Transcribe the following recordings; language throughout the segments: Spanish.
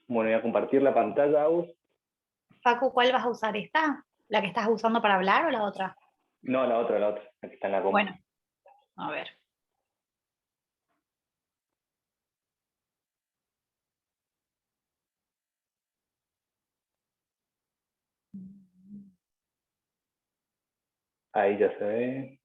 Bueno, voy a compartir la pantalla, Agus. Facu, ¿cuál vas a usar? ¿Esta? ¿La que estás usando para hablar o la otra? No, la otra, la que está en la compu. Bueno, a ver. Ahí ya se ve.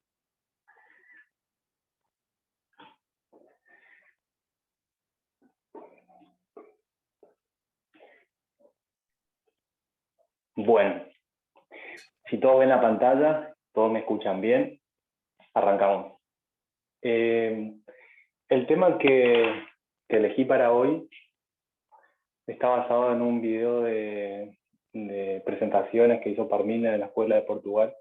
Bueno, si todos ven la pantalla, todos me escuchan bien, arrancamos. El tema que elegí para hoy está basado en un video de presentaciones que hizo Parmina de la Escuela de Portugal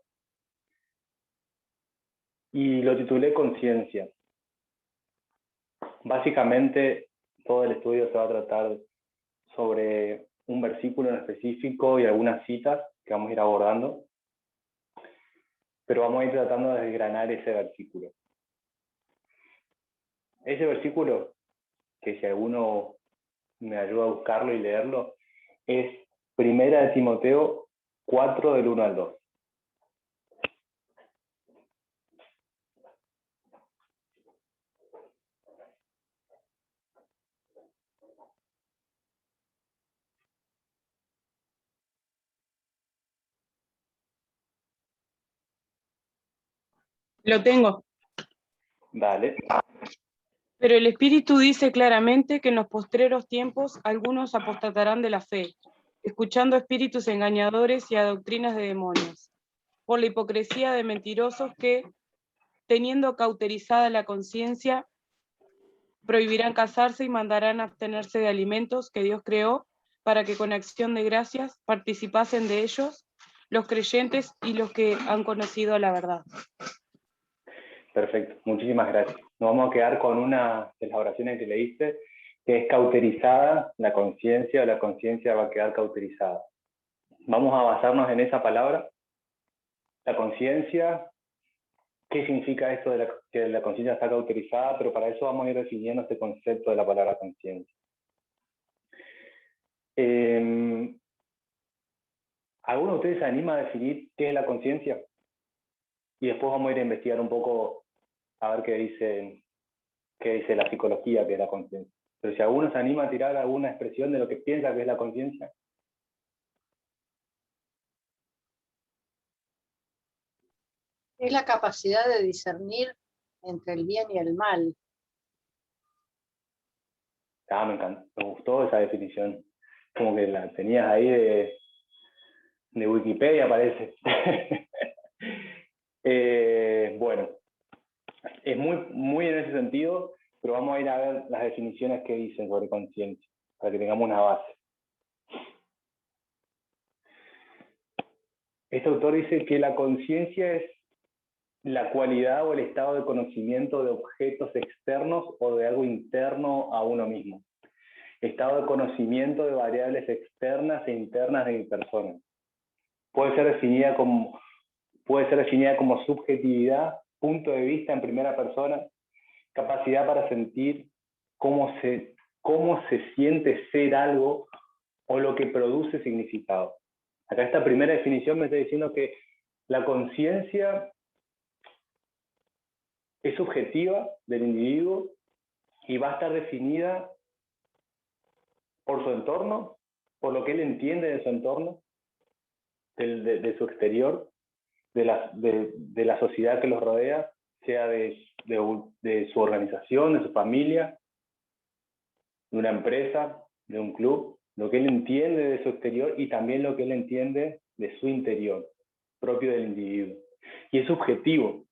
y lo titulé Conciencia. Básicamente, todo el estudio se va a tratar sobre un versículo en específico y algunas citas que vamos a ir abordando, pero vamos a ir tratando de desgranar ese versículo. Ese versículo, que si alguno me ayuda a buscarlo y leerlo, es Primera de Timoteo 4 del 1 al 2. Lo tengo. Dale. Pero el Espíritu dice claramente que en los postreros tiempos algunos apostatarán de la fe, escuchando espíritus engañadores y a doctrinas de demonios, por la hipocresía de mentirosos que, teniendo cauterizada la conciencia, prohibirán casarse y mandarán abstenerse de alimentos que Dios creó para que con acción de gracias participasen de ellos los creyentes y los que han conocido la verdad. Perfecto, muchísimas gracias. Nos vamos a quedar con una de las oraciones que leíste, que es cauterizada la conciencia, o la conciencia va a quedar cauterizada. Vamos a basarnos en esa palabra, la conciencia. ¿Qué significa esto de que la conciencia está cauterizada? Pero para eso vamos a ir definiendo este concepto de la palabra conciencia. ¿Alguno de ustedes se anima a definir qué es la conciencia? Y después vamos a ir a investigar un poco a ver qué dice la psicología que es la conciencia. Pero si alguno se anima a tirar alguna expresión de lo que piensa que es la conciencia. Es la capacidad de discernir entre el bien y el mal. Ah, me encanta, me gustó esa definición. Como que la tenías ahí de Wikipedia, parece. Bueno, es muy en ese sentido, pero vamos a ir a ver las definiciones que dicen sobre conciencia, para que tengamos una base. Este autor dice que la conciencia es la cualidad o el estado de conocimiento de objetos externos o de algo interno a uno mismo. Estado de conocimiento de variables externas e internas de mi persona. Puede ser definida como subjetividad, punto de vista en primera persona, capacidad para sentir cómo se siente ser algo o lo que produce significado. Acá esta primera definición me está diciendo que la conciencia es subjetiva del individuo y va a estar definida por su entorno, por lo que él entiende de su entorno, de su exterior, de la sociedad que los rodea, sea de su organización, de su familia, de una empresa, de un club, lo que él entiende de su exterior y también lo que él entiende de su interior, propio del individuo. Y es subjetivo.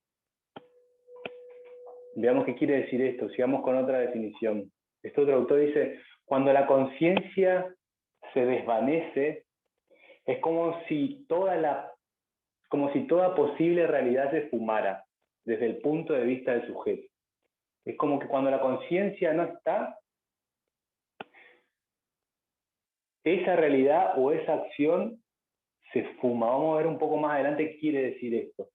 Veamos qué quiere decir esto, sigamos con otra definición. Este otro autor dice, cuando la conciencia se desvanece, es como si toda posible realidad se esfumara desde el punto de vista del sujeto. Es como que cuando la conciencia no está, esa realidad o esa acción se esfuma. Vamos a ver un poco más adelante qué quiere decir esto.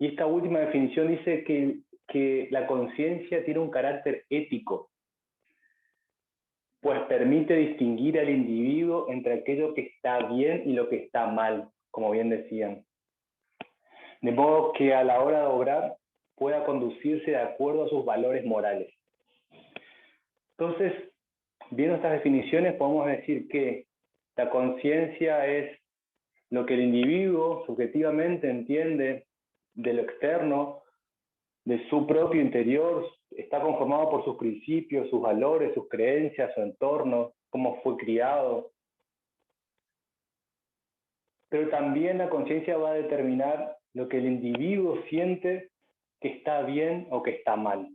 Y esta última definición dice que la conciencia tiene un carácter ético. pues permite distinguir al individuo entre aquello que está bien y lo que está mal, como bien decían. De modo que a la hora de obrar pueda conducirse de acuerdo a sus valores morales. Entonces, viendo estas definiciones, podemos decir que la conciencia es lo que el individuo subjetivamente entiende de lo externo, de su propio interior, está conformado por sus principios, sus valores, sus creencias, su entorno, cómo fue criado. Pero también la conciencia va a determinar lo que el individuo siente que está bien o que está mal.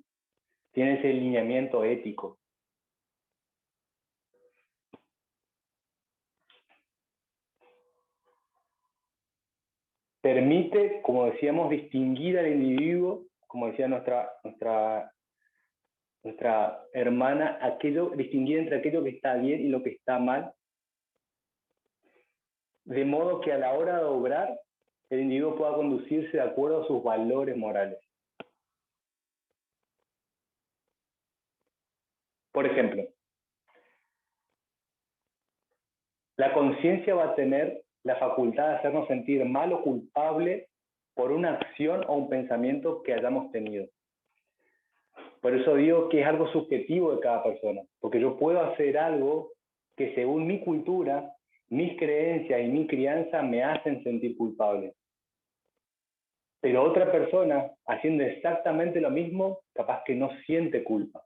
Tiene ese lineamiento ético. Permite, como decíamos, distinguir al individuo, como decía nuestra hermana, distinguir entre aquello que está bien y lo que está mal, de modo que a la hora de obrar, el individuo pueda conducirse de acuerdo a sus valores morales. Por ejemplo, la conciencia va a tener la facultad de hacernos sentir mal o culpable por una acción o un pensamiento que hayamos tenido. Por eso digo que es algo subjetivo de cada persona, porque yo puedo hacer algo que según mi cultura, mis creencias y mi crianza me hacen sentir culpable. Pero otra persona, haciendo exactamente lo mismo, capaz que no siente culpa.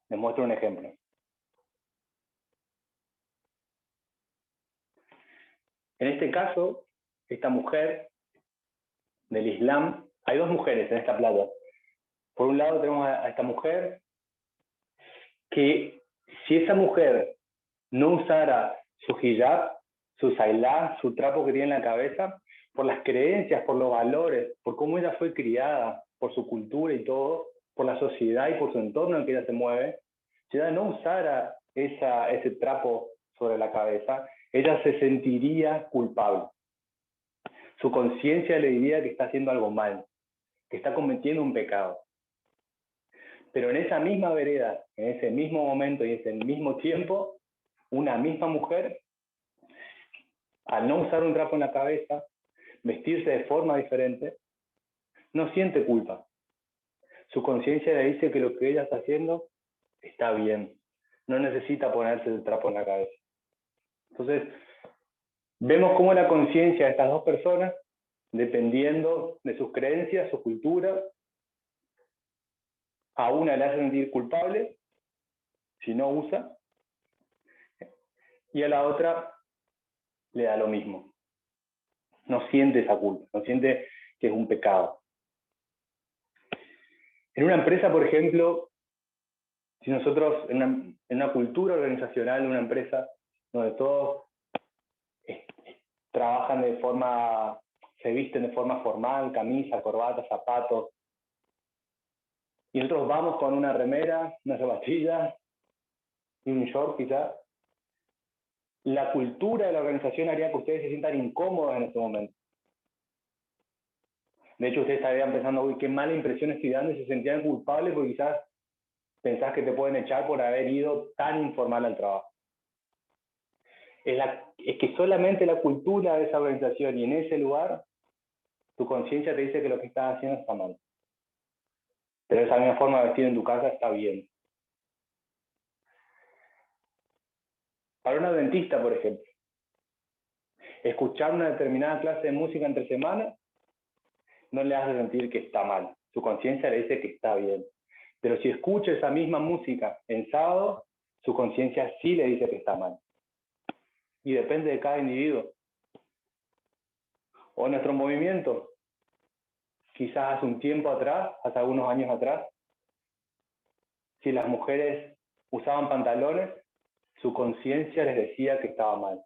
Les muestro un ejemplo. En este caso, esta mujer del Islam, hay dos mujeres en esta plata. Por un lado tenemos a esta mujer que si esa mujer no usara su hijab, su sailá, su trapo que tiene en la cabeza, por las creencias, por los valores, por cómo ella fue criada, por su cultura y todo, por la sociedad y por su entorno en el que ella se mueve, si ella no usara ese trapo sobre la cabeza, ella se sentiría culpable. Su conciencia le diría que está haciendo algo mal, que está cometiendo un pecado. Pero en esa misma vereda, en ese mismo momento y ese mismo tiempo, una misma mujer, al no usar un trapo en la cabeza, vestirse de forma diferente, no siente culpa. Su conciencia le dice que lo que ella está haciendo está bien. No necesita ponerse el trapo en la cabeza. Entonces, vemos cómo la conciencia de estas dos personas, dependiendo de sus creencias, su cultura, a una le hace sentir culpable si no usa, y a la otra le da lo mismo. No siente esa culpa, no siente que es un pecado. En una empresa, por ejemplo, si nosotros en una cultura organizacional, en una empresa donde todos trabajan se visten de forma formal, camisa, corbata, zapatos, y nosotros vamos con una remera, una zapatilla y un short quizás, la cultura de la organización haría que ustedes se sientan incómodos en este momento. De hecho, ustedes estarían pensando, uy, qué mala impresión estoy dando, y se sentían culpables porque quizás pensás que te pueden echar por haber ido tan informal al trabajo. Es que solamente la cultura de esa organización y en ese lugar, tu conciencia te dice que lo que estás haciendo está mal. Pero esa misma forma de vestir en tu casa está bien. Para una dentista, por ejemplo, escuchar una determinada clase de música entre semanas no le hace sentir que está mal. Su conciencia le dice que está bien. Pero si escucha esa misma música en sábado, su conciencia sí le dice que está mal. Y depende de cada individuo. O nuestro movimiento. Quizás hace un tiempo atrás, hace algunos años atrás, si las mujeres usaban pantalones, su conciencia les decía que estaba mal.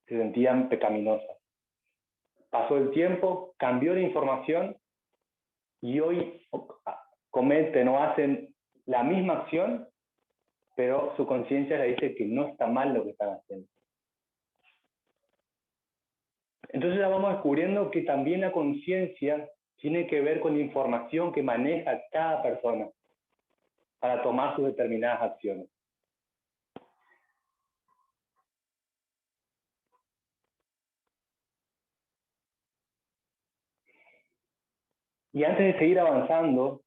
Se sentían pecaminosas. Pasó el tiempo, cambió la información y hoy cometen o hacen la misma acción, pero su conciencia les dice que no está mal lo que están haciendo. Entonces ya vamos descubriendo que también la conciencia tiene que ver con la información que maneja cada persona. para tomar sus determinadas acciones. Y antes de seguir avanzando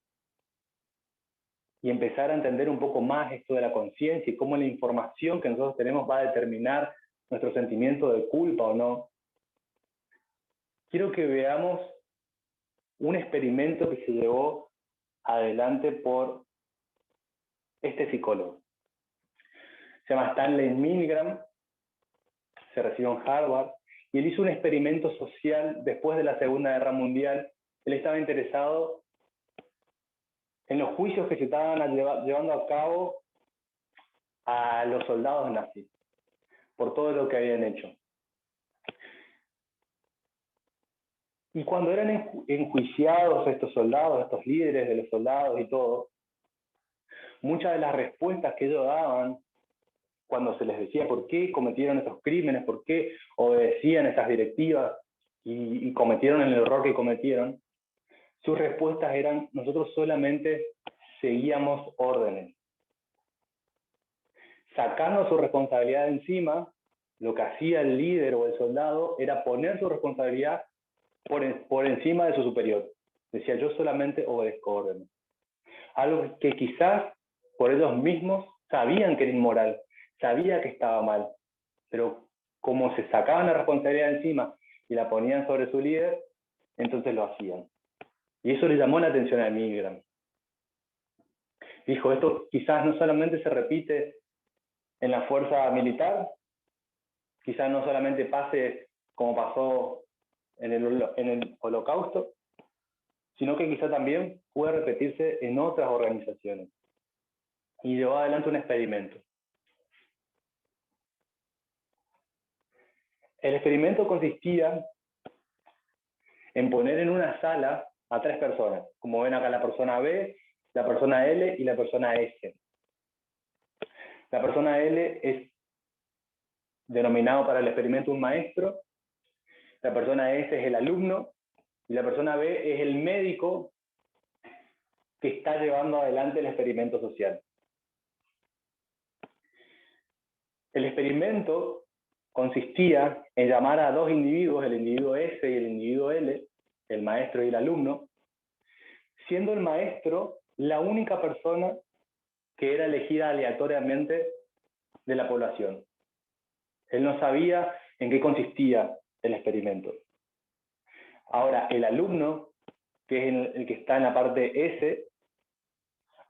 y empezar a entender un poco más esto de la conciencia y cómo la información que nosotros tenemos va a determinar nuestro sentimiento de culpa o no, quiero que veamos un experimento que se llevó adelante por este psicólogo. Se llama Stanley Milgram, se recibió en Harvard, y él hizo un experimento social después de la Segunda Guerra Mundial. Él estaba interesado en los juicios que se estaban llevando a cabo a los soldados nazis, por todo lo que habían hecho. Y cuando eran enjuiciados estos soldados, estos líderes de los soldados y todo, muchas de las respuestas que ellos daban, cuando se les decía por qué cometieron esos crímenes, por qué obedecían esas directivas y cometieron el error que cometieron, sus respuestas eran: nosotros solamente seguíamos órdenes. Sacando su responsabilidad de encima, lo que hacía el líder o el soldado era poner su responsabilidad por encima de su superior. Decía: yo solamente obedezco órdenes. Algo que quizás por ellos mismos sabían que era inmoral, sabía que estaba mal, pero como se sacaban la responsabilidad de encima y la ponían sobre su líder, entonces lo hacían. Y eso le llamó la atención a Milgram. Dijo: esto quizás no solamente se repite en la fuerza militar, quizás no solamente pase como pasó en el Holocausto, sino que quizá también puede repetirse en otras organizaciones. Y llevó adelante un experimento. El experimento consistía en poner en una sala a 3 personas, como ven acá, la persona B, la persona L y la persona S. La persona L es denominado para el experimento un maestro, la persona S es el alumno, y la persona B es el médico que está llevando adelante el experimento social. El experimento consistía en llamar a 2 individuos, el individuo S y el individuo L, el maestro y el alumno, siendo el maestro la única persona que era elegida aleatoriamente de la población. Él no sabía en qué consistía el experimento. Ahora, el alumno, que es el que está en la parte S,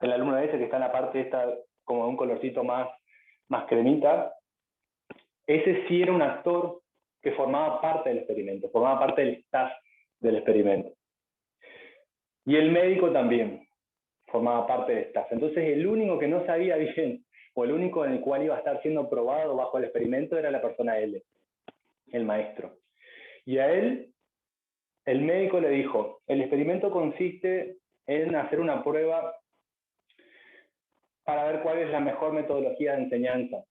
el alumno S que está en la parte esta como de un colorcito más cremita, ese sí era un actor que formaba parte del experimento, formaba parte del staff del experimento. Y el médico también formaba parte del staff. Entonces el único que no sabía bien, o el único en el cual iba a estar siendo probado bajo el experimento, era la persona L, el maestro. Y a él, el médico le dijo: el experimento consiste en hacer una prueba para ver cuál es la mejor metodología de enseñanza.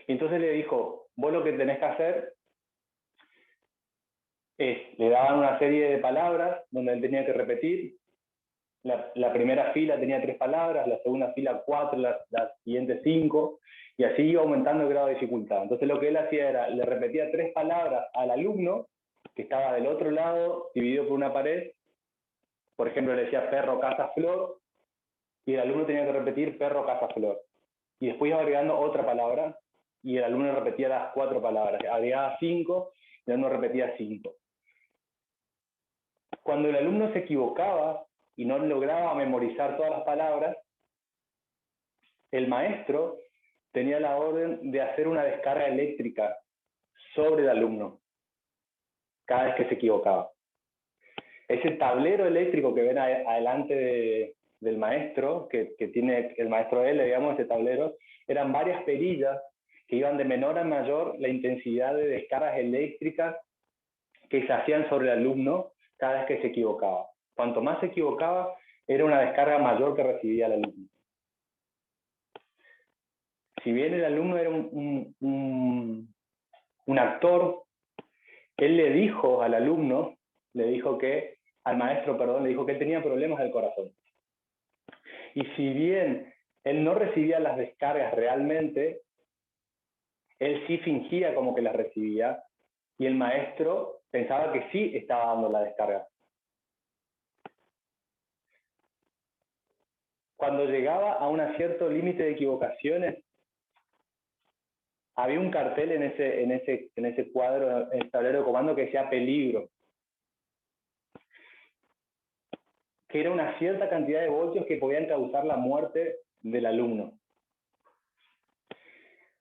Y entonces le dijo: vos lo que tenés que hacer es, le daban una serie de palabras donde él tenía que repetir. La primera fila tenía 3 palabras, la segunda fila 4, las siguientes 5, y así iba aumentando el grado de dificultad. Entonces lo que él hacía era, le repetía 3 palabras al alumno, que estaba del otro lado, dividido por una pared. Por ejemplo, le decía perro, casa, flor, y el alumno tenía que repetir perro, casa, flor. Y después iba agregando otra palabra, y el alumno repetía las 4 palabras. Agregaba 5, y el alumno repetía 5. Cuando el alumno se equivocaba y no lograba memorizar todas las palabras, el maestro tenía la orden de hacer una descarga eléctrica sobre el alumno cada vez que se equivocaba. Ese tablero eléctrico que ven adelante del maestro, que tiene el maestro L, digamos, ese tablero, eran varias perillas que iban de menor a mayor la intensidad de descargas eléctricas que se hacían sobre el alumno cada vez que se equivocaba. Cuanto más se equivocaba, era una descarga mayor que recibía el alumno. Si bien el alumno era un actor, él le dijo al alumno, al maestro, le dijo que él tenía problemas del corazón. Y si bien él no recibía las descargas realmente, él sí fingía como que las recibía, y el maestro pensaba que sí estaba dando la descarga. Cuando llegaba a un cierto límite de equivocaciones, había un cartel en ese cuadro, en el tablero de comando, que decía peligro, que era una cierta cantidad de voltios que podían causar la muerte del alumno.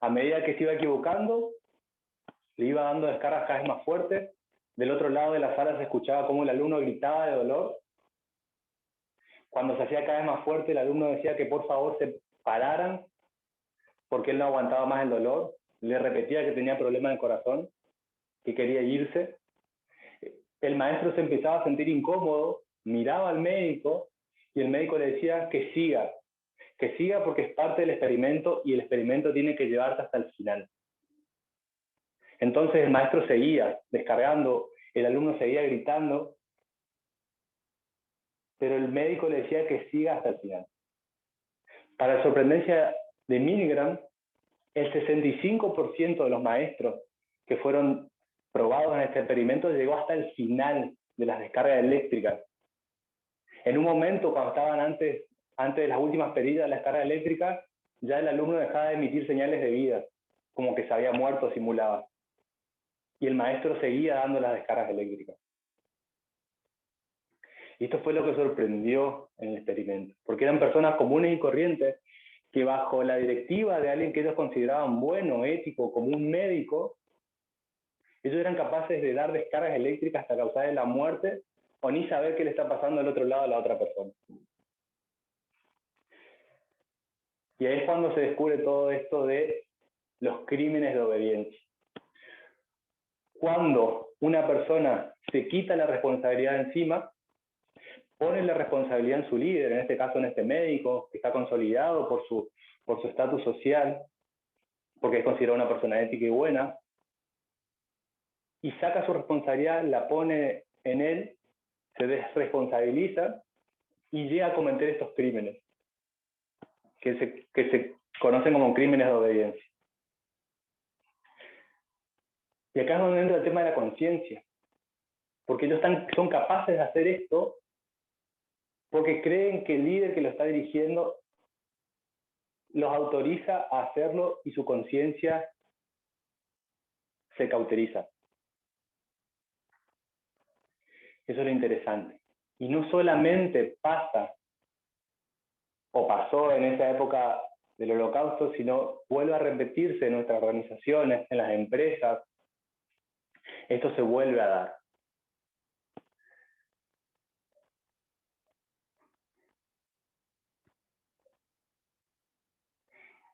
A medida que se iba equivocando, le iba dando descargas cada vez más fuertes. Del otro lado de la sala se escuchaba cómo el alumno gritaba de dolor. Cuando se hacía cada vez más fuerte, el alumno decía que por favor se pararan, porque él no aguantaba más el dolor. Le repetía que tenía problemas de corazón, que quería irse. El maestro se empezaba a sentir incómodo, miraba al médico, y el médico le decía que siga porque es parte del experimento, y el experimento tiene que llevarse hasta el final. Entonces el maestro seguía descargando, el alumno seguía gritando, pero el médico le decía que siga hasta el final. Para sorprendencia de Milgram, el 65% de los maestros que fueron probados en este experimento llegó hasta el final de las descargas eléctricas. En un momento, cuando estaban antes de las últimas perillas de la descarga eléctrica, ya el alumno dejaba de emitir señales de vida, como que se había muerto, simulaba. Y el maestro seguía dando las descargas eléctricas. Y esto fue lo que sorprendió en el experimento, porque eran personas comunes y corrientes que, bajo la directiva de alguien que ellos consideraban bueno, ético, como un médico, ellos eran capaces de dar descargas eléctricas hasta causarle la muerte, o ni saber qué le está pasando al otro lado a la otra persona. Y ahí es cuando se descubre todo esto de los crímenes de obediencia. Cuando una persona se quita la responsabilidad encima, pone la responsabilidad en su líder, en este caso en este médico, que está consolidado por su estatus social, porque es considerado una persona ética y buena, y saca su responsabilidad, la pone en él, se desresponsabiliza y llega a cometer estos crímenes, que se conocen como crímenes de obediencia. Y acá es donde entra el tema de la conciencia, porque ellos son capaces de hacer esto porque creen que el líder que lo está dirigiendo los autoriza a hacerlo, y su conciencia se cauteriza. Eso es lo interesante. Y no solamente pasa o pasó en esa época del Holocausto, sino vuelve a repetirse en nuestras organizaciones, en las empresas. Esto se vuelve a dar.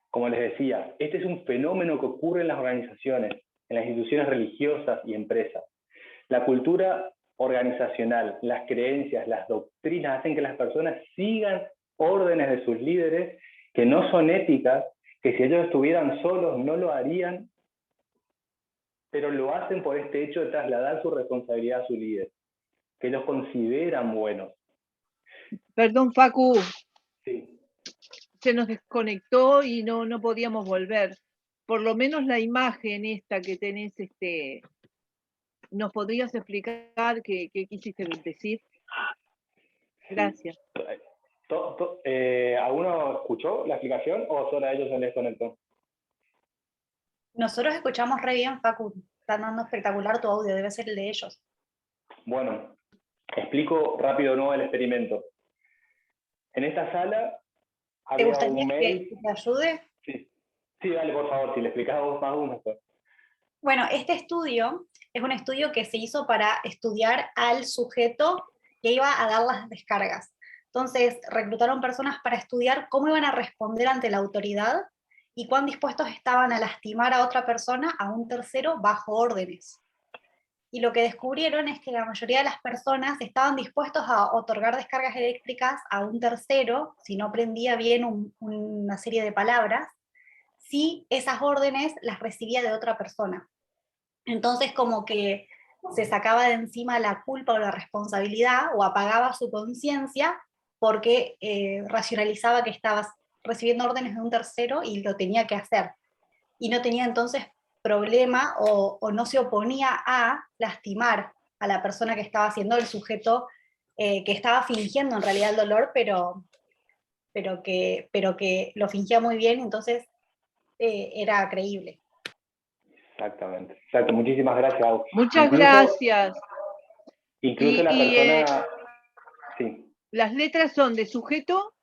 Como les decía, este es un fenómeno que ocurre en las organizaciones, en las instituciones religiosas y empresas. La cultura organizacional, las creencias, las doctrinas hacen que las personas sigan órdenes de sus líderes que no son éticas, que si ellos estuvieran solos no lo harían, pero lo hacen por este hecho de trasladar su responsabilidad a su líder, que ellos consideran buenos. Perdón, Facu, Sí. se nos desconectó y no podíamos volver. Por lo menos la imagen esta que tenés, ¿nos podrías explicar qué quisiste decir? Gracias. ¿Alguno escuchó la explicación o solo a ellos se les desconectó? Nosotros escuchamos re bien, Facu. Está dando espectacular tu audio, debe ser el de ellos. Bueno, explico rápido de nuevo el experimento. En esta sala ¿Te había gustaría un que médico. te ayude? Sí, dale, por favor, si le explicás vos más uno. Bueno, este estudio es un estudio que se hizo para estudiar al sujeto que iba a dar las descargas. Entonces, reclutaron personas para estudiar cómo iban a responder ante la autoridad y cuán dispuestos estaban a lastimar a otra persona, a un tercero, bajo órdenes. Y lo que descubrieron es que la mayoría de las personas estaban dispuestos a otorgar descargas eléctricas a un tercero, si no aprendía bien una serie de palabras, si esas órdenes las recibía de otra persona. Entonces como que se sacaba de encima la culpa o la responsabilidad, o apagaba su conciencia, porque racionalizaba que estaba recibiendo órdenes de un tercero y lo tenía que hacer. Y no tenía entonces problema o no se oponía a lastimar a la persona que estaba haciendo el sujeto, que estaba fingiendo en realidad el dolor, pero que lo fingía muy bien, entonces era creíble. Exactamente. Exacto. Muchísimas gracias, Agus. Muchas gracias. Incluso la Y, persona... Sí. las letras son de sujeto.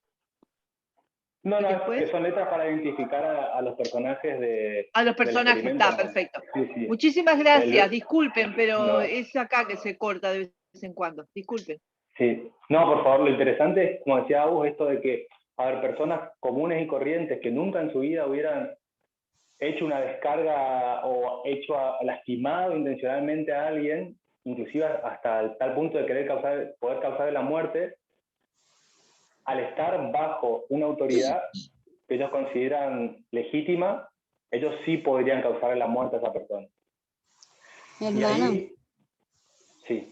No, ¿Y no, después? que son letras para identificar a los personajes A los personajes, del experimento. está perfecto. Sí, sí. Muchísimas gracias, disculpen, pero es acá que se corta de vez en cuando, disculpen. Sí, no, por favor, lo interesante es, como decía Agus, esto de que, a ver, personas comunes y corrientes que nunca en su vida hubieran hecho una descarga o lastimado intencionalmente a alguien, inclusive hasta tal punto de poder causar la muerte, al estar bajo una autoridad que ellos consideran legítima, ellos sí podrían causar la muerte a esa persona. Hermano, Y ahí, sí.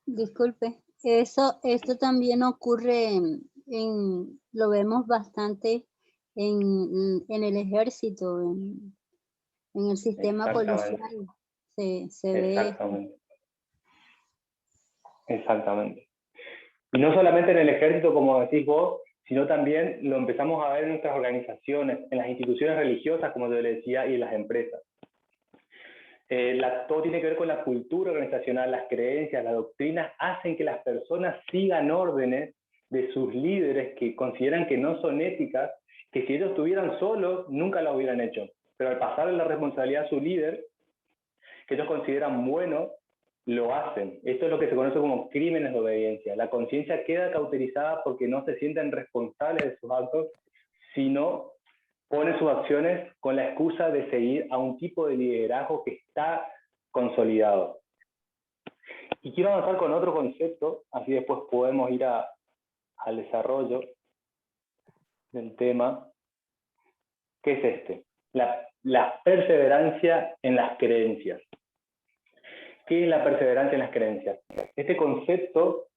disculpe, esto también ocurre lo vemos bastante en el ejército, en el sistema policial. Se ve. Exactamente. Exactamente. Y no solamente en el ejército, como decís vos, sino también lo empezamos a ver en nuestras organizaciones, en las instituciones religiosas, como te decía, y en las empresas. Todo tiene que ver con la cultura organizacional, las creencias, las doctrinas, hacen que las personas sigan órdenes de sus líderes que consideran que no son éticas, que si ellos estuvieran solos, nunca la hubieran hecho. Pero al pasarle la responsabilidad a su líder, que ellos consideran bueno, lo hacen. Esto es lo que se conoce como crímenes de obediencia. La conciencia queda cauterizada porque no se sienten responsables de sus actos, sino ponen sus acciones con la excusa de seguir a un tipo de liderazgo que está consolidado. Y quiero avanzar con otro concepto, así después podemos ir al desarrollo del tema, que es este, la perseverancia en las creencias. ¿Qué es la perseverancia en las creencias? Este concepto,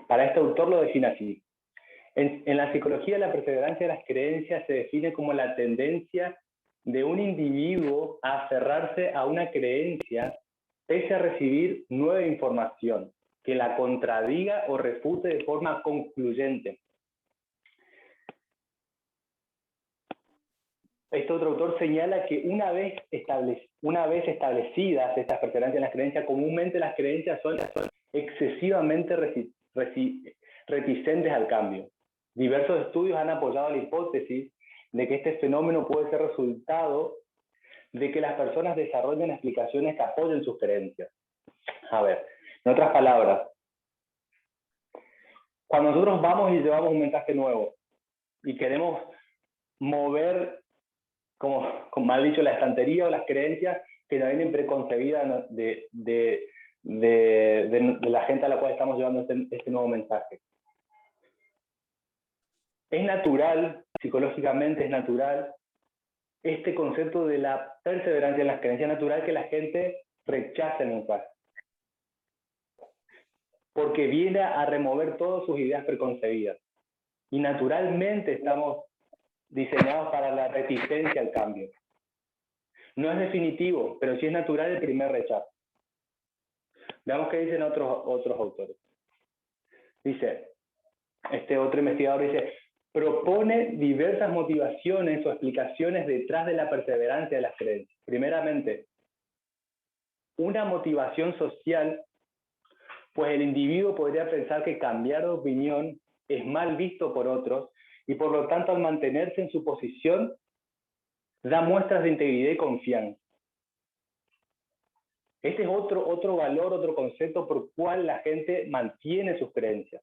para este autor lo define así. En la psicología, la perseverancia de las creencias se define como la tendencia de un individuo a aferrarse a una creencia pese a recibir nueva información que la contradiga o refute de forma concluyente. Este otro autor señala que una vez establecidas estas perseverancias en las creencias, comúnmente las creencias son excesivamente reticentes al cambio. Diversos estudios han apoyado la hipótesis de que este fenómeno puede ser resultado de que las personas desarrollen explicaciones que apoyen sus creencias. A ver, en otras palabras, cuando nosotros vamos y llevamos un mensaje nuevo y queremos mover, como mal dicho, la estantería o las creencias que ya vienen preconcebidas de la gente a la cual estamos llevando este nuevo mensaje. Es natural, psicológicamente es natural, este concepto de la perseverancia en las creencias, natural que la gente rechace el mensaje. Porque viene a remover todas sus ideas preconcebidas. Y naturalmente estamos diseñados para la resistencia al cambio. No es definitivo, pero sí es natural el primer rechazo. Veamos qué dicen otros autores. Dice, este otro investigador dice, propone diversas motivaciones o explicaciones detrás de la perseverancia de las creencias. Primeramente, una motivación social, pues el individuo podría pensar que cambiar de opinión es mal visto por otros y por lo tanto al mantenerse en su posición da muestras de integridad y confianza. Este es otro valor, otro concepto por cual la gente mantiene sus creencias.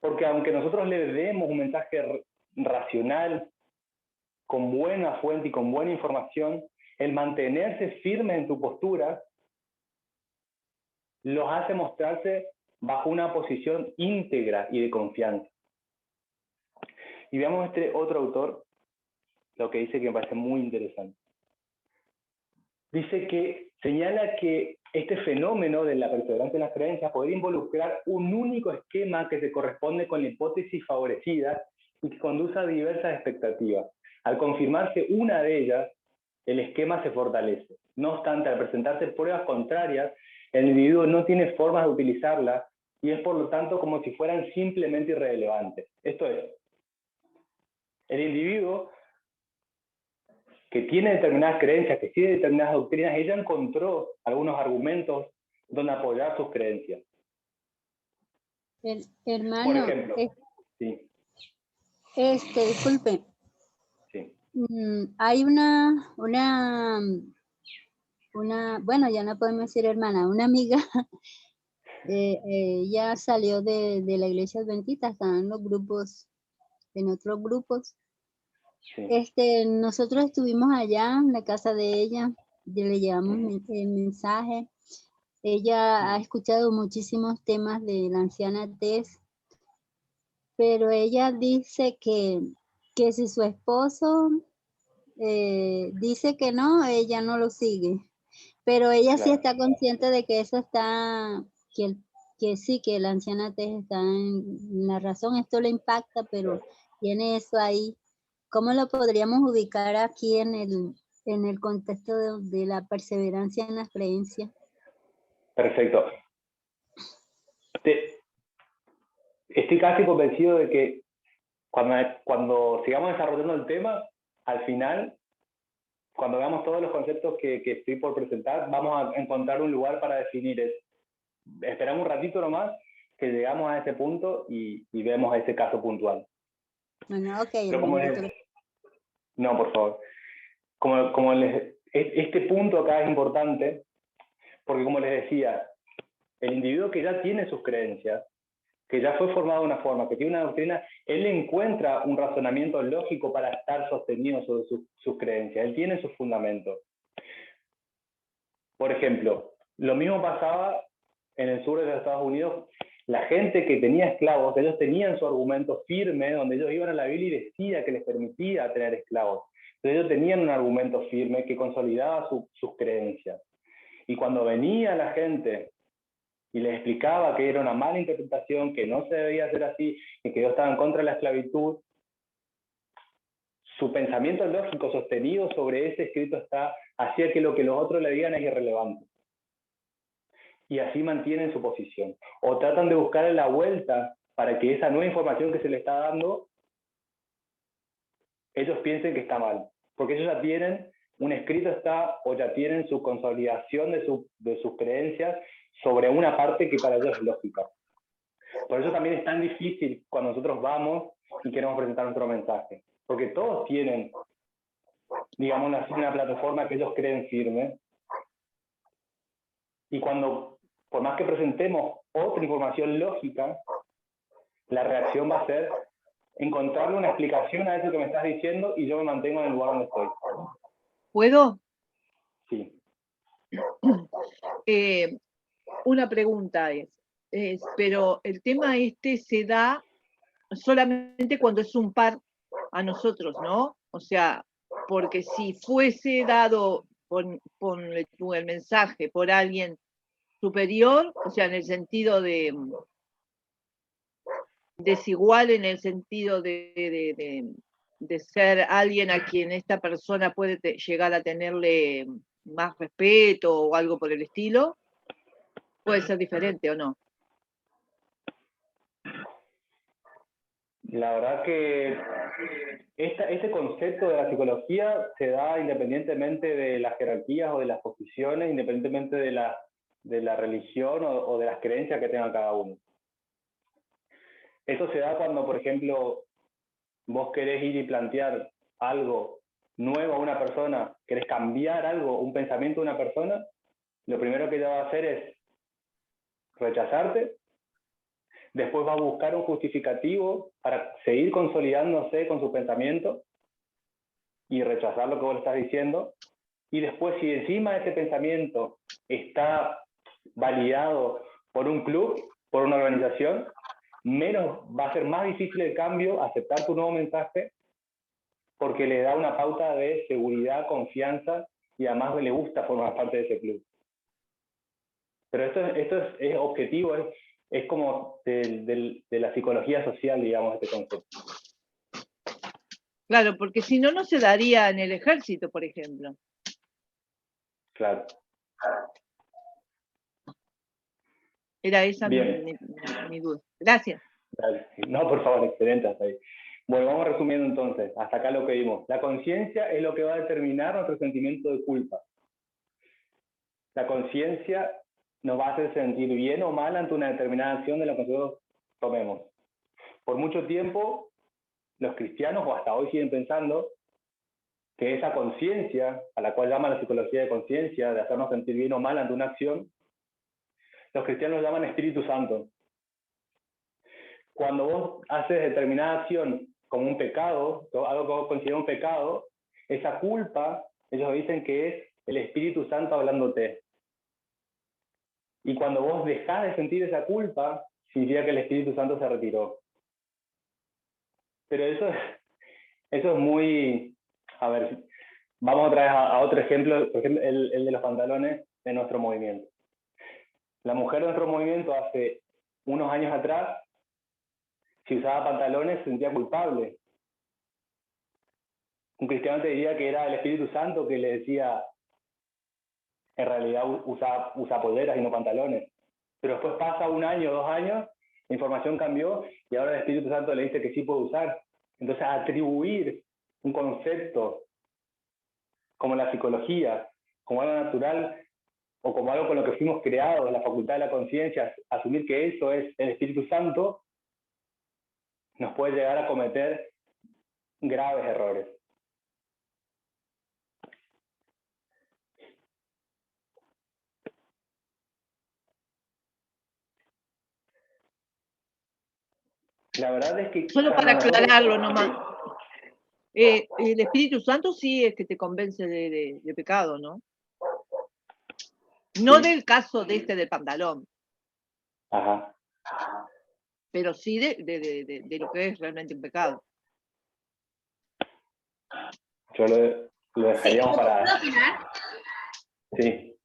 Porque aunque nosotros le demos un mensaje racional, con buena fuente y con buena información, el mantenerse firme en tu postura los hace mostrarse bajo una posición íntegra y de confianza. Y veamos este otro autor, lo que dice que me parece muy interesante. Dice que señala que este fenómeno de la perseverancia en las creencias podría involucrar un único esquema que se corresponde con la hipótesis favorecida y que conduce a diversas expectativas. Al confirmarse una de ellas, el esquema se fortalece. No obstante, al presentarse pruebas contrarias, el individuo no tiene formas de utilizarlas y es por lo tanto como si fueran simplemente irrelevantes. Esto es, el individuo que tiene determinadas creencias, que sigue determinadas doctrinas, ella encontró algunos argumentos donde apoyar sus creencias. Hermano, Por ejemplo, sí, disculpe, sí. hay una, bueno, ya no podemos decir hermana, una amiga, ella salió de la iglesia adventista, estaba en los grupos, en otros grupos. Sí. Nosotros estuvimos allá en la casa de ella, le llevamos el mensaje. Ella ha escuchado muchísimos temas de la anciana Tess, pero ella dice que si su esposo dice que no, ella no lo sigue. Pero ella sí está consciente de que eso está, que sí, que la anciana Tess está en la razón, esto le impacta, pero tiene eso ahí. ¿Cómo lo podríamos ubicar aquí en el contexto de la perseverancia en las creencias? Perfecto. Estoy casi convencido de que cuando sigamos desarrollando el tema, al final, cuando veamos todos los conceptos que estoy por presentar, vamos a encontrar un lugar para definir eso. Esperamos un ratito nomás que llegamos a ese punto y vemos ese caso puntual. Bueno, ok. No, por favor. Este punto acá es importante porque, como les decía, el individuo que ya tiene sus creencias, que ya fue formado de una forma, que tiene una doctrina, él encuentra un razonamiento lógico para estar sostenido sobre sus creencias. Él tiene sus fundamentos. Por ejemplo, lo mismo pasaba en el sur de los Estados Unidos. La gente que tenía esclavos, ellos tenían su argumento firme, donde ellos iban a la Biblia y decía que les permitía tener esclavos. Entonces ellos tenían un argumento firme que consolidaba sus creencias. Y cuando venía la gente y les explicaba que era una mala interpretación, que no se debía hacer así, y que ellos estaban contra la esclavitud, su pensamiento lógico sostenido sobre ese escrito hacía que lo que los otros le digan es irrelevante. Y así mantienen su posición. O tratan de buscarle la vuelta para que esa nueva información que se les está dando, ellos piensen que está mal. Porque ellos ya tienen, un escrito o ya tienen su consolidación de sus creencias sobre una parte que para ellos es lógica. Por eso también es tan difícil cuando nosotros vamos y queremos presentar nuestro mensaje. Porque todos tienen, digamos, una plataforma que ellos creen firme. Y cuando, por más que presentemos otra información lógica, la reacción va a ser encontrarle una explicación a eso que me estás diciendo y yo me mantengo en el lugar donde estoy. ¿Puedo? Sí. Una pregunta pero el tema se da solamente cuando es un par a nosotros, ¿no? O sea, porque si fuese dado ponle tú el mensaje por alguien superior, o sea, en el sentido de desigual, en el sentido de ser alguien a quien esta persona puede llegar a tenerle más respeto o algo por el estilo, puede ser diferente o no. La verdad que este concepto de la psicología se da independientemente de las jerarquías o de las posiciones, independientemente de la religión o de las creencias que tenga cada uno. Eso se da cuando, por ejemplo, vos querés ir y plantear algo nuevo a una persona, querés cambiar algo, un pensamiento de una persona, lo primero que ella va a hacer es rechazarte, después va a buscar un justificativo para seguir consolidándose con su pensamiento y rechazar lo que vos le estás diciendo, y después si encima ese pensamiento está validado por un club, por una organización, menos va a ser más difícil el cambio, aceptar tu nuevo mensaje, porque le da una pauta de seguridad, confianza, y además le gusta formar parte de ese club. Pero esto es objetivo, es como de la psicología social, digamos, este concepto. Claro, porque si no, no se daría en el ejército, por ejemplo. Claro. Era esa Bien. mi duda. Gracias. Dale. No, por favor, excelente hasta ahí. Bueno, vamos resumiendo entonces, hasta acá lo que vimos. La conciencia es lo que va a determinar nuestro sentimiento de culpa. La conciencia nos va a hacer sentir bien o mal ante una determinada acción de la que nosotros tomemos. Por mucho tiempo, los cristianos, o hasta hoy, siguen pensando que esa conciencia, a la cual llama la psicología de conciencia, de hacernos sentir bien o mal ante una acción, los cristianos llaman Espíritu Santo. Cuando vos haces determinada acción como un pecado, algo que vos consideras un pecado, esa culpa, ellos dicen que es el Espíritu Santo hablándote. Y cuando vos dejás de sentir esa culpa, significa que el Espíritu Santo se retiró. Pero eso es muy... A ver, vamos otra vez a otro ejemplo, por ejemplo, el de los pantalones de nuestro movimiento. La mujer de nuestro movimiento hace unos años atrás, si usaba pantalones, se sentía culpable. Un cristiano te diría que era el Espíritu Santo que le decía, en realidad usa poleras y no pantalones. Pero después pasa un año, 2 años, la información cambió y ahora el Espíritu Santo le dice que sí puede usar. Entonces, atribuir un concepto como la psicología, como algo natural o como algo con lo que fuimos creados, la facultad de la conciencia, asumir que eso es el Espíritu Santo, nos puede llegar a cometer graves errores. La verdad es que... Solo para aclararlo nomás. El Espíritu Santo sí es que te convence de pecado, ¿no? No Sí. del caso de del pantalón. Ajá. Pero sí de lo que es realmente un pecado. Yo lo dejaríamos para... ¿Puedo opinar? Sí.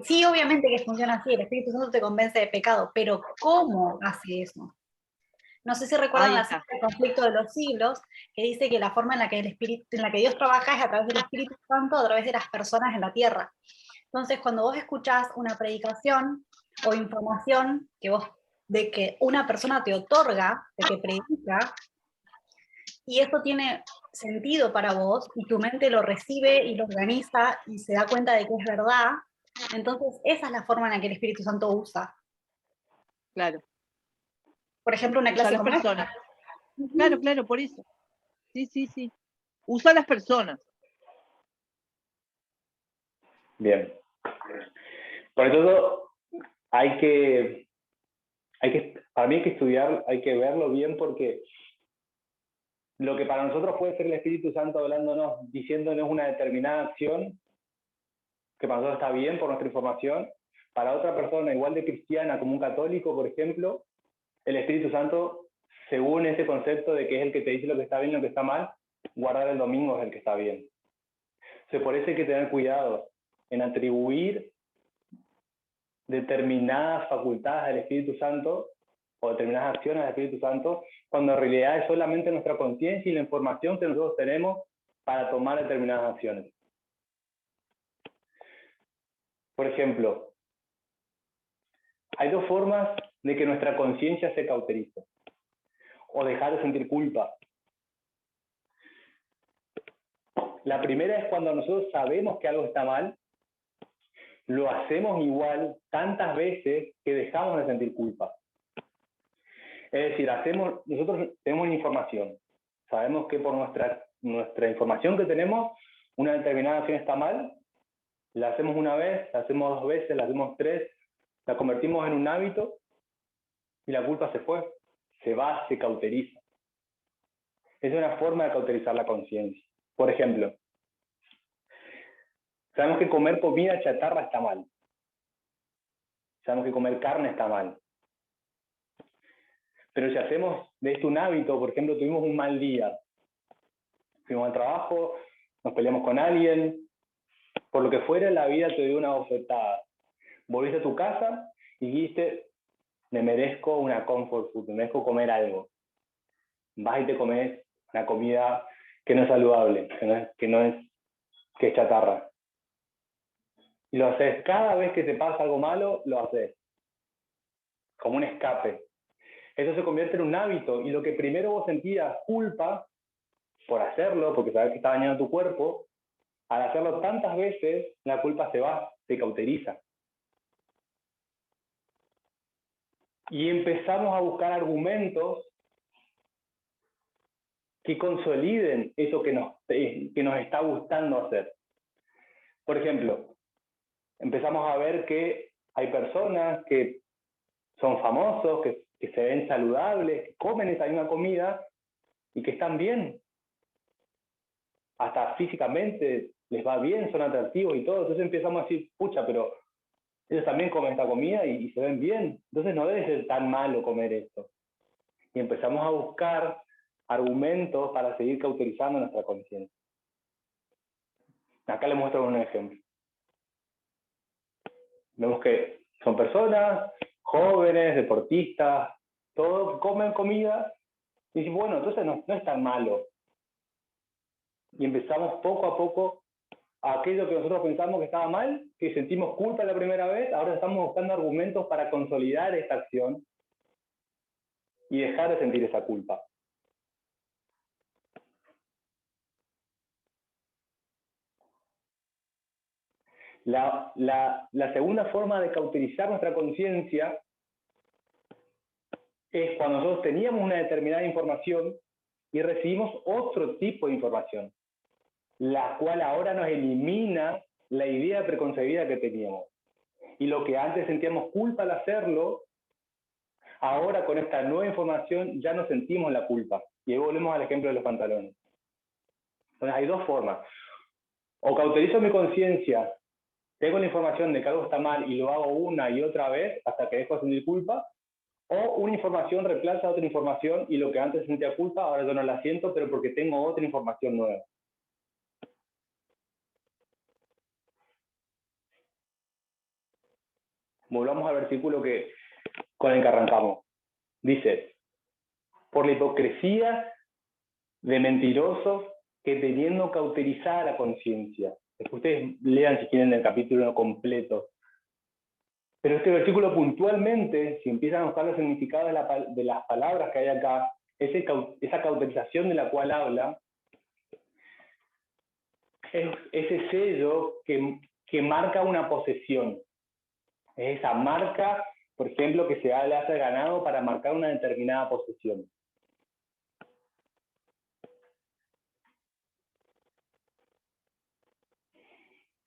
Sí, obviamente que funciona así, el Espíritu Santo te convence de pecado, pero ¿cómo hace eso? No sé si recuerdan la cita del conflicto de los siglos, que dice que la forma en la que Dios trabaja es a través del Espíritu Santo, a través de las personas en la tierra. Entonces, cuando vos escuchás una predicación o información de que una persona te otorga, de que predica, y esto tiene sentido para vos, y tu mente lo recibe y lo organiza y se da cuenta de que es verdad, entonces esa es la forma en la que el Espíritu Santo usa. Claro. Por ejemplo, una clase como personas. Claro, claro, por eso. Sí. Usa a las personas. Bien. Por eso para mí hay que estudiar, hay que verlo bien, porque lo que para nosotros puede ser el Espíritu Santo hablándonos, diciéndonos una determinada acción, que para nosotros está bien por nuestra información, para otra persona igual de cristiana como un católico, por ejemplo, el Espíritu Santo, según ese concepto de que es el que te dice lo que está bien y lo que está mal, guardar el domingo es el que está bien. Entonces, por eso hay que tener cuidado en atribuir determinadas facultades al Espíritu Santo o determinadas acciones al Espíritu Santo, cuando en realidad es solamente nuestra conciencia y la información que nosotros tenemos para tomar determinadas acciones. Por ejemplo, hay 2 formas de que nuestra conciencia se cauterice o dejar de sentir culpa. La primera es cuando nosotros sabemos que algo está mal, lo hacemos igual tantas veces que dejamos de sentir culpa. Es decir, nosotros tenemos una información, sabemos que por nuestra información que tenemos, una determinada acción está mal, la hacemos una vez, la hacemos 2 veces, la hacemos 3, la convertimos en un hábito y la culpa se fue, se va, se cauteriza. Es una forma de cauterizar la conciencia. Por ejemplo, sabemos que comer comida chatarra está mal. Sabemos que comer carne está mal. Pero si hacemos de esto un hábito, por ejemplo, tuvimos un mal día, fuimos al trabajo, nos peleamos con alguien, por lo que fuera, la vida te dio una bofetada. Volviste a tu casa y dijiste, me merezco una comfort food, me merezco comer algo. Vas y te comes una comida que no es saludable, que es chatarra. Y lo haces, cada vez que te pasa algo malo, lo haces. Como un escape. Eso se convierte en un hábito, y lo que primero vos sentías culpa por hacerlo, porque sabes que está dañando tu cuerpo, al hacerlo tantas veces, la culpa se va, se cauteriza. Y empezamos a buscar argumentos que consoliden eso que nos está gustando hacer. Por ejemplo, empezamos a ver que hay personas que son famosos, que se ven saludables, que comen esa misma comida y que están bien. Hasta físicamente les va bien, son atractivos y todo. Entonces empezamos a decir, pucha, pero ellos también comen esta comida y se ven bien. Entonces no debe ser tan malo comer esto. Y empezamos a buscar argumentos para seguir cauterizando nuestra conciencia. Acá les muestro un ejemplo. Vemos que son personas jóvenes, deportistas, todos comen comida y dicen, bueno, entonces no es tan malo. Y empezamos poco a poco a aquello que nosotros pensamos que estaba mal, que sentimos culpa la primera vez, ahora estamos buscando argumentos para consolidar esta acción y dejar de sentir esa culpa. La segunda forma de cauterizar nuestra conciencia es cuando nosotros teníamos una determinada información y recibimos otro tipo de información, la cual ahora nos elimina la idea preconcebida que teníamos. Y lo que antes sentíamos culpa al hacerlo, ahora con esta nueva información ya no sentimos la culpa. Y ahí volvemos al ejemplo de los pantalones. Entonces hay dos formas. O cauterizo mi conciencia, tengo la información de que algo está mal y lo hago una y otra vez hasta que dejo de sentir culpa, o una información reemplaza a otra información y lo que antes sentía culpa, ahora yo no la siento, pero porque tengo otra información nueva. Volvamos al versículo con el que arrancamos. Dice, por la hipocresía de mentirosos que teniendo cauterizada la conciencia. Ustedes lean si quieren el capítulo completo. Pero este versículo puntualmente, si empiezan a buscar los significados de las palabras que hay acá, esa cauterización de la cual habla, es ese sello que marca una posesión. Es esa marca, por ejemplo, que se le hace al ganado para marcar una determinada posesión.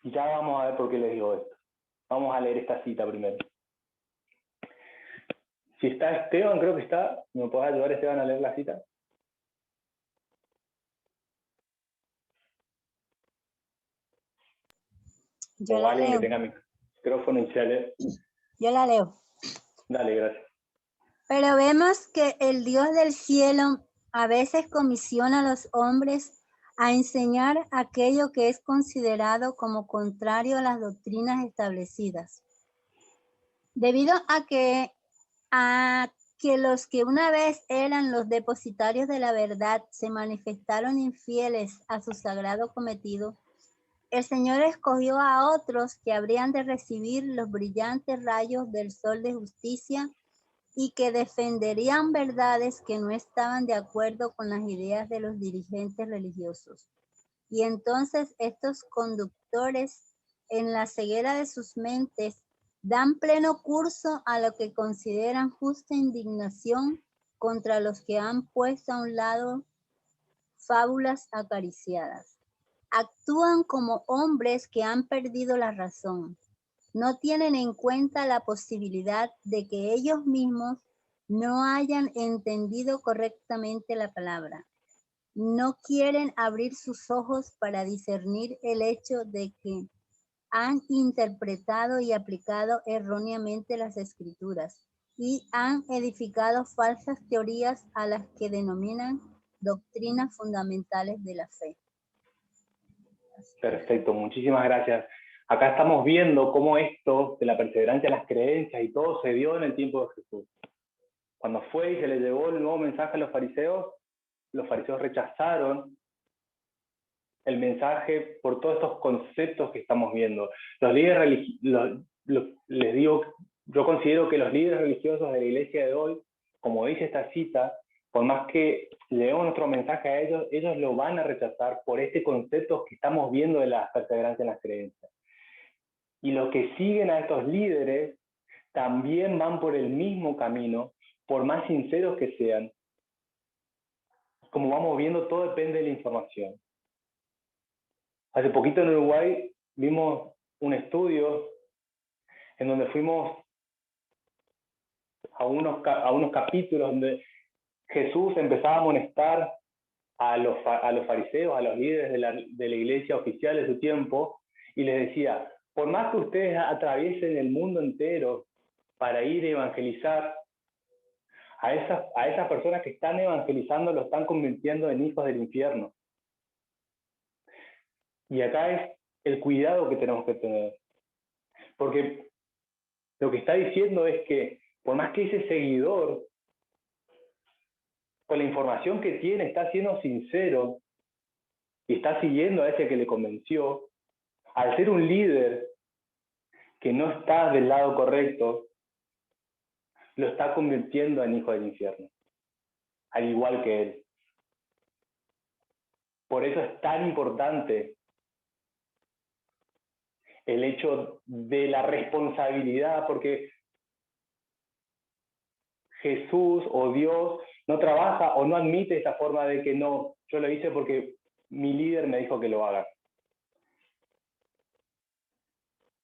Ya vamos a ver por qué les digo esto. Vamos a leer esta cita primero. Si está Esteban, creo que está. ¿Me podés ayudar, Esteban, a leer la cita? Yo O la alguien leo. que tenga micrófono y se lee. Yo la leo. Dale, gracias. Pero vemos que el Dios del cielo a veces comisiona a los hombres a enseñar aquello que es considerado como contrario a las doctrinas establecidas. Debido a que los que una vez eran los depositarios de la verdad se manifestaron infieles a su sagrado cometido, el Señor escogió a otros que habrían de recibir los brillantes rayos del sol de justicia y que defenderían verdades que no estaban de acuerdo con las ideas de los dirigentes religiosos. Y entonces estos conductores, en la ceguera de sus mentes, dan pleno curso a lo que consideran justa indignación contra los que han puesto a un lado fábulas acariciadas. Actúan como hombres que han perdido la razón. No tienen en cuenta la posibilidad de que ellos mismos no hayan entendido correctamente la palabra. No quieren abrir sus ojos para discernir el hecho de que han interpretado y aplicado erróneamente las escrituras y han edificado falsas teorías a las que denominan doctrinas fundamentales de la fe. Perfecto, muchísimas gracias. Acá estamos viendo cómo esto de la perseverancia en las creencias y todo se dio en el tiempo de Jesús. Cuando fue y se le llevó el nuevo mensaje a los fariseos rechazaron el mensaje por todos estos conceptos que estamos viendo. Los líderes les digo, yo considero que los líderes religiosos de la iglesia de hoy, como dice esta cita, por más que leemos nuestro mensaje a ellos, ellos lo van a rechazar por este concepto que estamos viendo de la perseverancia en las creencias. Y los que siguen a estos líderes también van por el mismo camino, por más sinceros que sean. Como vamos viendo, todo depende de la información. Hace poquito en Uruguay vimos un estudio en donde fuimos a unos capítulos donde Jesús empezaba a amonestar a los fariseos, a los líderes de la iglesia oficial de su tiempo, y les decía, por más que ustedes atraviesen el mundo entero para ir a evangelizar, a esas personas que están evangelizando lo están convirtiendo en hijos del infierno. Y acá es el cuidado que tenemos que tener. Porque lo que está diciendo es que por más que ese seguidor, con la información que tiene, está siendo sincero y está siguiendo a ese que le convenció, al ser un líder que no está del lado correcto, lo está convirtiendo en hijo del infierno, al igual que él. Por eso es tan importante el hecho de la responsabilidad, porque Jesús o Dios no trabaja o no admite esa forma de que no, yo lo hice porque mi líder me dijo que lo haga.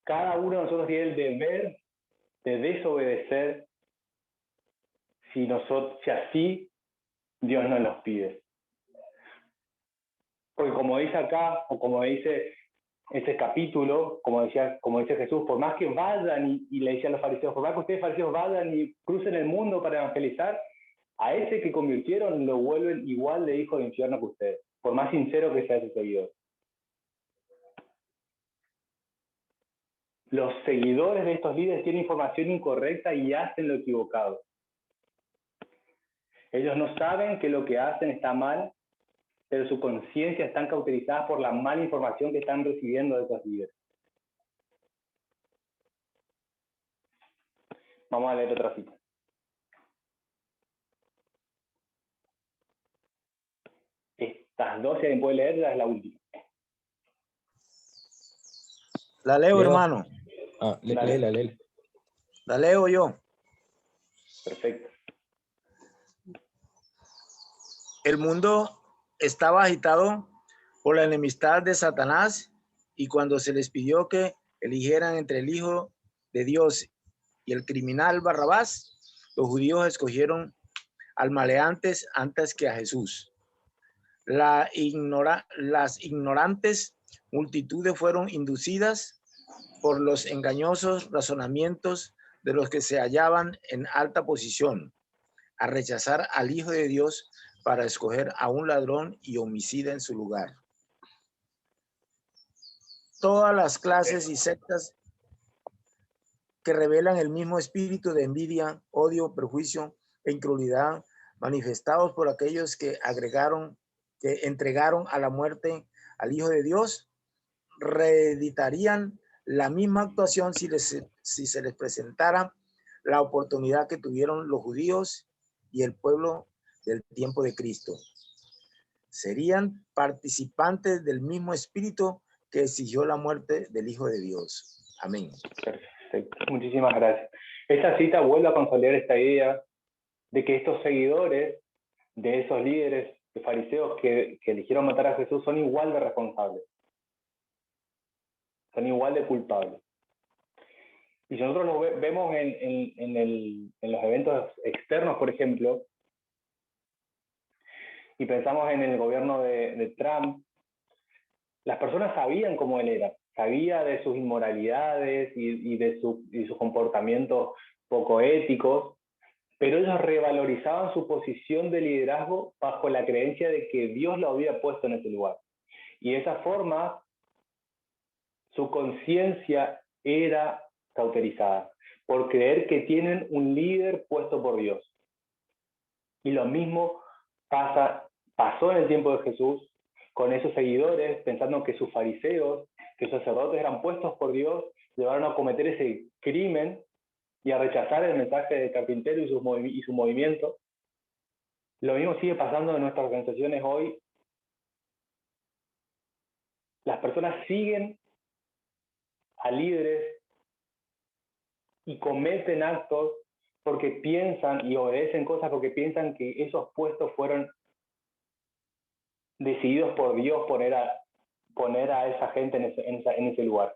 Cada uno de nosotros tiene el deber de desobedecer si así Dios nos los pide. Porque como dice acá, o como dice este capítulo, como dice Jesús, por más que vayan y le decía a los fariseos, por más que ustedes fariseos vayan y crucen el mundo para evangelizar, a ese que convirtieron lo vuelven igual de hijo de infierno que ustedes, por más sincero que sea ese seguidor. Los seguidores de estos líderes tienen información incorrecta y hacen lo equivocado. Ellos no saben que lo que hacen está mal, pero su conciencia están cauterizadas por la mala información que están recibiendo de esos líderes. Vamos a leer otra cita. Estas dos, si alguien puede leerla, es la última. La leo, hermano. Léela. La leo yo. Perfecto. El mundo estaba agitado por la enemistad de Satanás, y cuando se les pidió que eligieran entre el Hijo de Dios y el criminal Barrabás, los judíos escogieron al maleantes antes que a Jesús. Las ignorantes multitudes fueron inducidas por los engañosos razonamientos de los que se hallaban en alta posición a rechazar al Hijo de Dios para escoger a un ladrón y homicida en su lugar. Todas las clases y sectas que revelan el mismo espíritu de envidia, odio, perjuicio e incredulidad manifestados por aquellos que entregaron a la muerte al Hijo de Dios, reeditarían la misma actuación si se les presentara la oportunidad que tuvieron los judíos y el pueblo del tiempo de Cristo. Serían participantes del mismo espíritu que exigió la muerte del Hijo de Dios. Amén. Perfecto. Muchísimas gracias. Esta cita vuelve a consolidar esta idea de que estos seguidores de esos líderes de fariseos que eligieron matar a Jesús son igual de responsables. Son igual de culpables. Y si nosotros lo vemos en los eventos externos, por ejemplo, y pensamos en el gobierno de Trump, las personas sabían cómo él era, sabía de sus inmoralidades y de sus comportamientos poco éticos, pero ellos revalorizaban su posición de liderazgo bajo la creencia de que Dios lo había puesto en ese lugar. Y de esa forma, su conciencia era cauterizada por creer que tienen un líder puesto por Dios. Y lo mismo pasó en el tiempo de Jesús con esos seguidores, pensando que sus fariseos, que sus sacerdotes eran puestos por Dios, llevaron a cometer ese crimen y a rechazar el mensaje del carpintero y su movimiento. Lo mismo sigue pasando en nuestras organizaciones hoy. Las personas siguen a líderes y cometen actos porque piensan y obedecen cosas porque piensan que esos puestos fueron decididos por Dios poner a esa gente en ese lugar.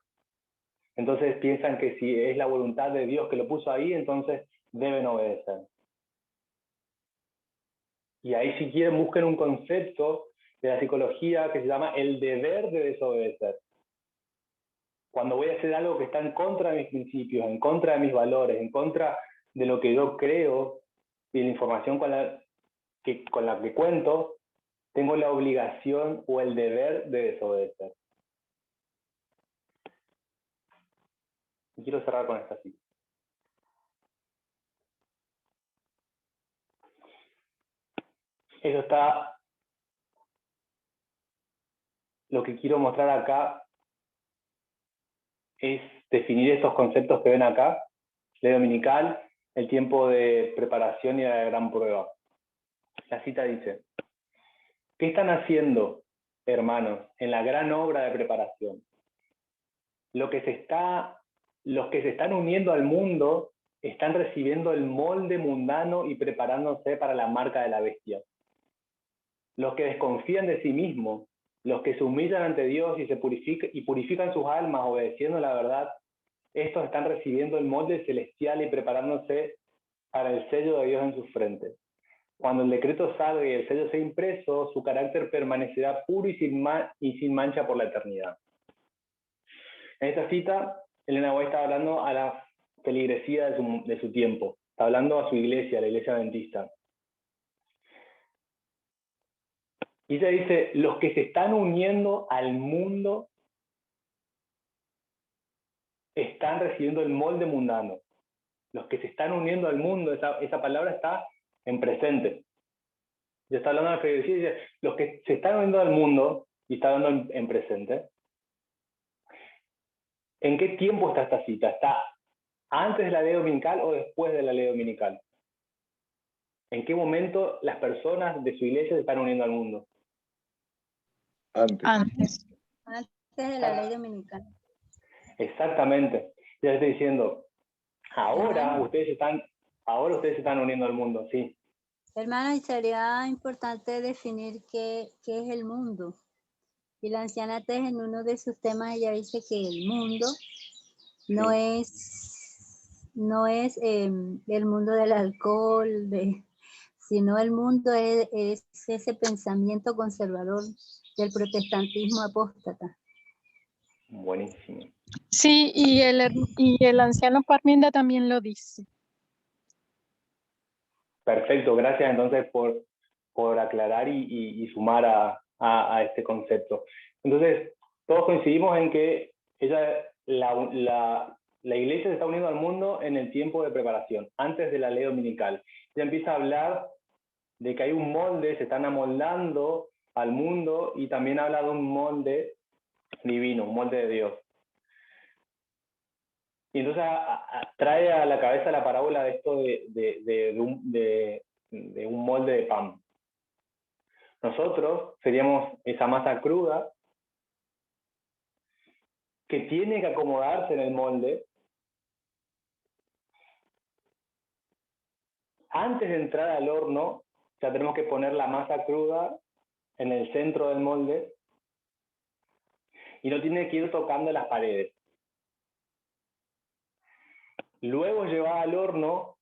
Entonces piensan que si es la voluntad de Dios que lo puso ahí, entonces deben obedecer. Y ahí, si quieren, busquen un concepto de la psicología que se llama el deber de desobedecer. Cuando voy a hacer algo que está en contra de mis principios, en contra de mis valores, en contra de lo que yo creo y de la información con la que cuento, tengo la obligación o el deber de desobedecer. Y quiero cerrar con esta cita. Eso está. Lo que quiero mostrar acá es definir estos conceptos que ven acá: ley dominical, el tiempo de preparación y la gran prueba. La cita dice: ¿qué están haciendo, hermanos, en la gran obra de preparación? Los que se están uniendo al mundo están recibiendo el molde mundano y preparándose para la marca de la bestia. Los que desconfían de sí mismos, los que se humillan ante Dios y purifican sus almas obedeciendo la verdad, estos están recibiendo el molde celestial y preparándose para el sello de Dios en sus frentes. Cuando el decreto salga y el sello sea impreso, su carácter permanecerá puro y sin mancha por la eternidad. En esta cita, Elena White está hablando a la feligresía de su tiempo. Está hablando a su iglesia, la iglesia adventista. Y ella dice: los que se están uniendo al mundo están recibiendo el molde mundano. Los que se están uniendo al mundo, esa palabra está en presente. Ya está hablando de la feligresía y dice: los que se están uniendo al mundo, y está hablando en presente. ¿En qué tiempo está esta cita? ¿Está antes de la ley dominical o después de la ley dominical? ¿En qué momento las personas de su iglesia se están uniendo al mundo? Antes de la ley dominical. Exactamente. Ya estoy diciendo, ahora ustedes se están uniendo al mundo, sí. Hermana, y sería importante definir qué es el mundo. Y la anciana Tess, en uno de sus temas, ella dice que el mundo no es el mundo del alcohol, sino el mundo es ese pensamiento conservador del protestantismo apóstata. Buenísimo. Sí, y el anciano Parminda también lo dice. Perfecto, gracias entonces por aclarar y sumar a este concepto. Entonces, todos coincidimos en que la iglesia se está uniendo al mundo en el tiempo de preparación, antes de la ley dominical. Ya empieza a hablar de que hay un molde, se están amoldando al mundo, y también habla de un molde divino, un molde de Dios. Y entonces trae a la cabeza la parábola de esto de un molde de pan. Nosotros seríamos esa masa cruda que tiene que acomodarse en el molde. Antes de entrar al horno, ya tenemos que poner la masa cruda en el centro del molde y no tiene que ir tocando las paredes. Luego llevada al horno,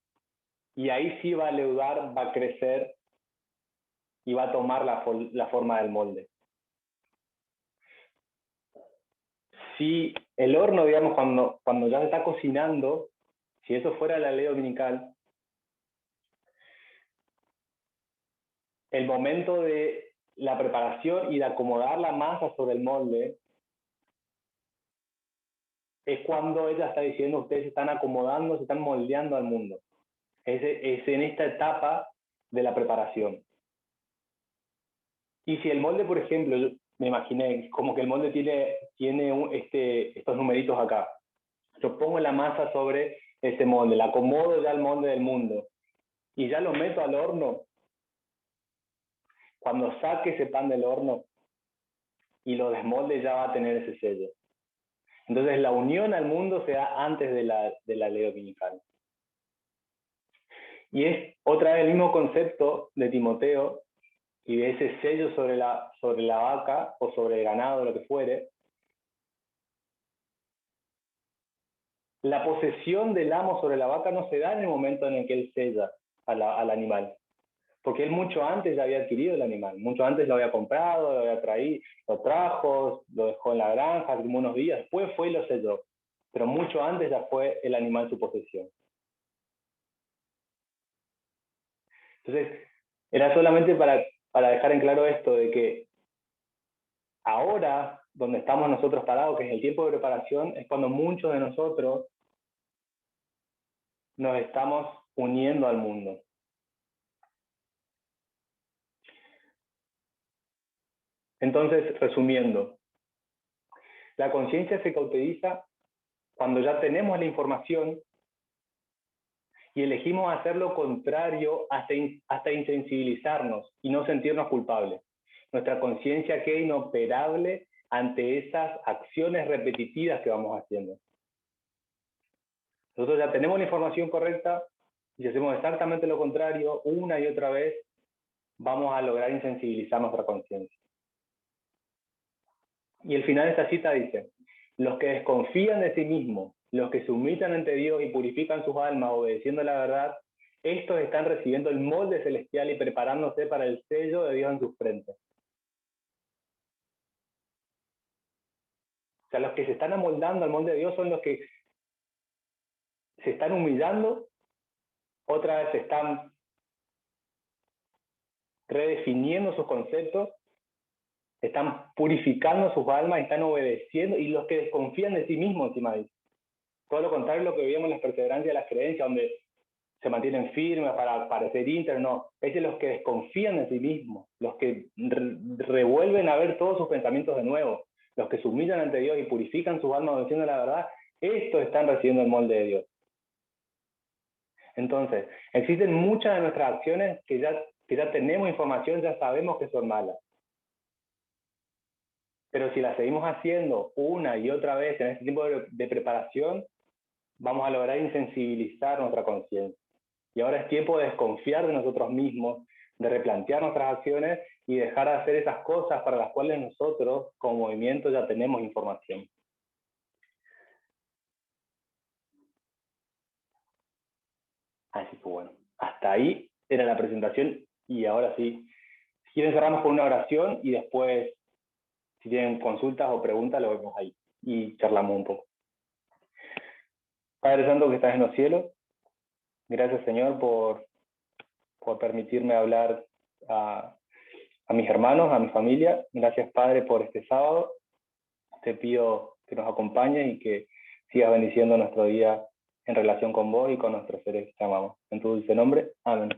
y ahí sí va a leudar, va a crecer y va a tomar la forma del molde. Si el horno, digamos, cuando ya se está cocinando, si eso fuera la ley dominical, el momento de la preparación y de acomodar la masa sobre el molde es cuando ella está diciendo, ustedes se están acomodando, se están moldeando al mundo. Es en esta etapa de la preparación. Y si el molde, por ejemplo, yo me imaginé como que el molde tiene estos numeritos acá. Yo pongo la masa sobre ese molde, la acomodo ya al molde del mundo, y ya lo meto al horno. Cuando saque ese pan del horno y lo desmolde, ya va a tener ese sello. Entonces la unión al mundo se da antes de la ley dominical. Y es otra vez el mismo concepto de Timoteo y de ese sello sobre la vaca o sobre el ganado, lo que fuere. La posesión del amo sobre la vaca no se da en el momento en el que él sella al animal, porque él mucho antes ya había adquirido el animal, mucho antes lo había comprado, lo había traído, lo trajo, lo dejó en la granja, unos días, después fue y lo selló, pero mucho antes ya fue el animal su posesión. Entonces, era solamente para dejar en claro esto de que ahora, donde estamos nosotros parados, que es el tiempo de preparación, es cuando muchos de nosotros nos estamos uniendo al mundo. Entonces, resumiendo, la conciencia se cauteriza cuando ya tenemos la información y elegimos hacer lo contrario hasta insensibilizarnos y no sentirnos culpables. Nuestra conciencia queda inoperable ante esas acciones repetitivas que vamos haciendo. Nosotros ya tenemos la información correcta y si hacemos exactamente lo contrario una y otra vez, vamos a lograr insensibilizar nuestra conciencia. Y el final de esta cita dice, los que desconfían de sí mismos, los que se humillan ante Dios y purifican sus almas obedeciendo la verdad, estos están recibiendo el molde celestial y preparándose para el sello de Dios en sus frentes. O sea, los que se están amoldando al molde de Dios son los que se están humillando, otra vez se están redefiniendo sus conceptos, están purificando sus almas, están obedeciendo, y los que desconfían de sí mismos, encima dice. Todo lo contrario es lo que veíamos en las perseverancias de las creencias, donde se mantienen firmes para parecer íntegros, no. Es de los que desconfían de sí mismos, los que revuelven a ver todos sus pensamientos de nuevo, los que se humillan ante Dios y purifican sus almas obedeciendo la verdad, estos están recibiendo el molde de Dios. Entonces, existen muchas de nuestras acciones que ya tenemos información, ya sabemos que son malas. Pero si las seguimos haciendo una y otra vez en este tiempo de preparación, vamos a lograr insensibilizar nuestra conciencia. Y ahora es tiempo de desconfiar de nosotros mismos, de replantear nuestras acciones y dejar de hacer esas cosas para las cuales nosotros, como movimiento, ya tenemos información. Así que bueno, hasta ahí era la presentación y ahora sí, si quieren cerramos con una oración y después, si tienen consultas o preguntas, lo vemos ahí y charlamos un poco. Padre Santo que estás en los cielos, gracias Señor por permitirme hablar a mis hermanos, a mi familia. Gracias Padre por este sábado. Te pido que nos acompañes y que sigas bendiciendo nuestro día en relación con vos y con nuestros seres que te amamos. En tu dulce nombre, amén.